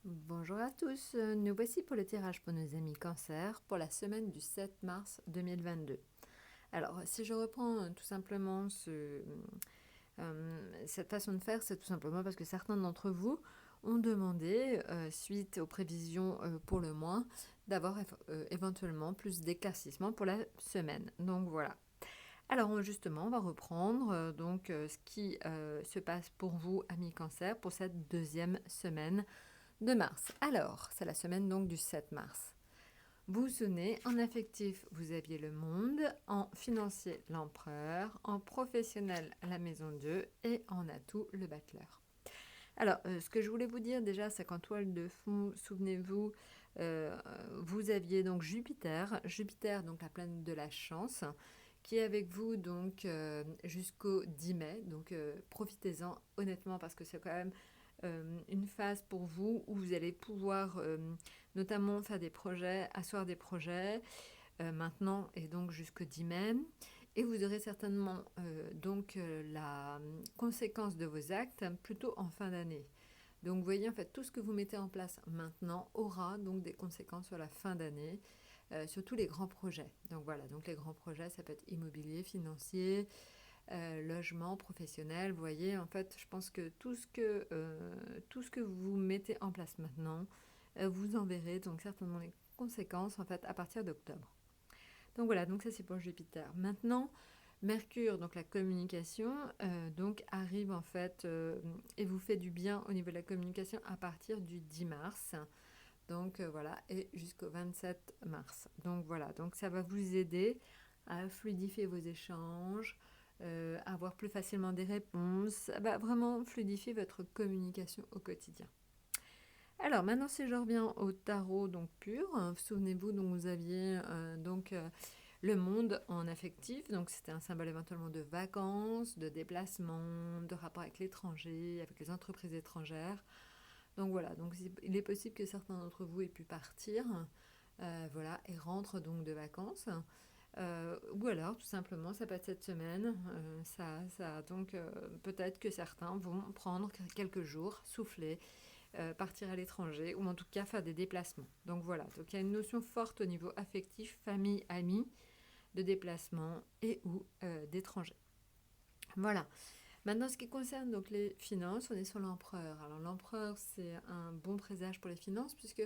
Bonjour à tous, nous voici pour le tirage pour nos amis cancer pour la semaine du 7 mars 2022. Alors, si je reprends tout simplement cette façon de faire, c'est tout simplement parce que certains d'entre vous ont demandé, suite aux prévisions pour le mois, d'avoir éventuellement plus d'éclaircissements pour la semaine. Donc voilà. Alors justement, on va reprendre ce qui se passe pour vous, amis cancer, pour cette deuxième semaine de mars. Alors, c'est la semaine donc du 7 mars. Vous vous souvenez, en affectif, vous aviez le monde, en financier, l'empereur, en professionnel, la maison Dieu et en atout, le battleur. Alors, ce que je voulais vous dire déjà, c'est qu'en toile de fond, souvenez-vous, euh, vous aviez donc Jupiter, donc la planète de la chance, qui est avec vous donc jusqu'au 10 mai. Donc profitez-en honnêtement parce que c'est quand même une phase pour vous où vous allez pouvoir notamment faire des projets, asseoir des projets maintenant et donc jusqu'au 10 mai. Et vous aurez certainement la conséquence de vos actes plutôt en fin d'année. Donc vous voyez en fait tout ce que vous mettez en place maintenant aura donc des conséquences sur la fin d'année, sur tous les grands projets. Donc voilà, donc les grands projets ça peut être immobilier, financier, logement, professionnel. Vous voyez en fait je pense que tout ce que vous mettez en place maintenant, vous en verrez donc certainement les conséquences en fait à partir d'octobre. Donc voilà, donc ça c'est pour Jupiter. Maintenant, Mercure, donc la communication, donc arrive en fait et vous fait du bien au niveau de la communication à partir du 10 mars. Donc voilà, et jusqu'au 27 mars. Donc voilà, donc ça va vous aider à fluidifier vos échanges, à avoir plus facilement des réponses. Ça va vraiment fluidifier votre communication au quotidien. Alors maintenant, si je reviens au tarot donc pur, souvenez-vous, donc vous aviez le monde en affectif, donc c'était un symbole éventuellement de vacances, de déplacement, de rapport avec l'étranger, avec les entreprises étrangères. Donc voilà, donc il est possible que certains d'entre vous aient pu partir, voilà, et rentrent donc de vacances. Ou alors, tout simplement, ça peut être cette semaine. Peut-être que certains vont prendre quelques jours, souffler, partir à l'étranger, ou en tout cas faire des déplacements. Donc voilà, donc il y a une notion forte au niveau affectif, famille, amis, de déplacement et ou d'étranger. Voilà. Maintenant, ce qui concerne donc les finances, on est sur l'empereur. Alors l'empereur, c'est un bon présage pour les finances puisque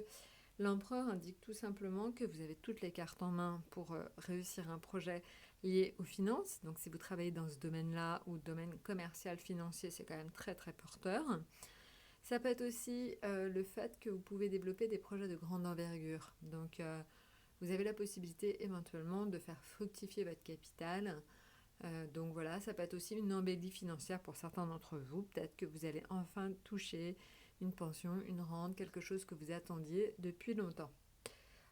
l'empereur indique tout simplement que vous avez toutes les cartes en main pour réussir un projet lié aux finances. Donc si vous travaillez dans ce domaine-là ou domaine commercial, financier, c'est quand même très très porteur. Ça peut être aussi le fait que vous pouvez développer des projets de grande envergure. Donc vous avez la possibilité éventuellement de faire fructifier votre capital. Donc voilà, ça peut être aussi une embellie financière pour certains d'entre vous. Peut-être que vous allez enfin toucher une pension, une rente, quelque chose que vous attendiez depuis longtemps.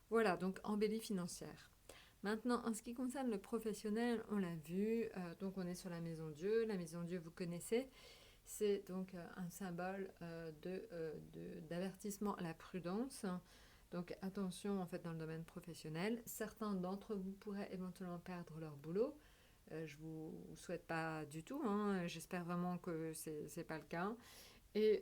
Voilà, donc embellie financière. Maintenant, en ce qui concerne le professionnel, on l'a vu, donc on est sur la maison Dieu. La maison Dieu, vous connaissez, c'est donc un symbole d'avertissement à la prudence. Donc attention en fait dans le domaine professionnel. Certains d'entre vous pourraient éventuellement perdre leur boulot. Je ne vous souhaite pas du tout, hein. J'espère vraiment que ce n'est pas le cas. Et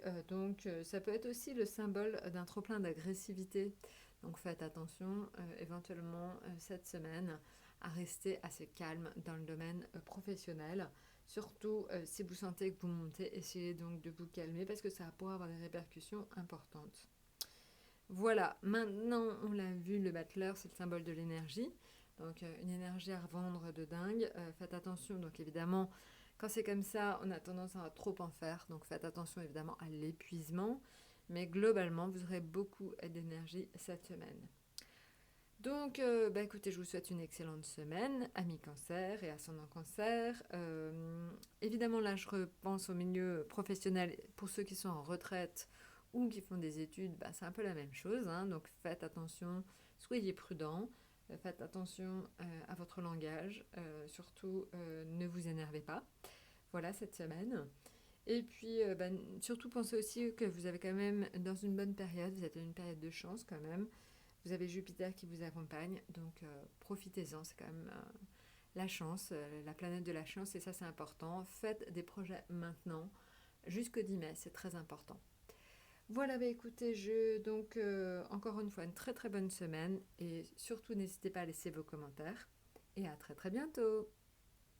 ça peut être aussi le symbole d'un trop-plein d'agressivité. Donc faites attention éventuellement cette semaine à rester assez calme dans le domaine professionnel. Surtout si vous sentez que vous montez, essayez donc de vous calmer parce que ça pourra avoir des répercussions importantes. Voilà, maintenant on l'a vu, le battleur c'est le symbole de l'énergie. Donc une énergie à revendre de dingue. Faites attention, donc évidemment, quand c'est comme ça, on a tendance à trop en faire. Donc faites attention évidemment à l'épuisement. Mais globalement, vous aurez beaucoup d'énergie cette semaine. Donc, écoutez, je vous souhaite une excellente semaine, amis cancer et ascendant cancer. Évidemment, là, je repense au milieu professionnel pour ceux qui sont en retraite ou qui font des études, c'est un peu la même chose, hein. Donc, faites attention, soyez prudents, faites attention à votre langage, surtout ne vous énervez pas. Voilà cette semaine. Et puis, surtout pensez aussi que vous avez quand même dans une bonne période, vous êtes dans une période de chance quand même. Vous avez Jupiter qui vous accompagne, donc profitez-en, c'est quand même la chance, la planète de la chance, et ça c'est important. Faites des projets maintenant, jusqu'au 10 mai, c'est très important. Voilà, bah écoutez, encore une fois une très très bonne semaine et surtout n'hésitez pas à laisser vos commentaires et à très très bientôt.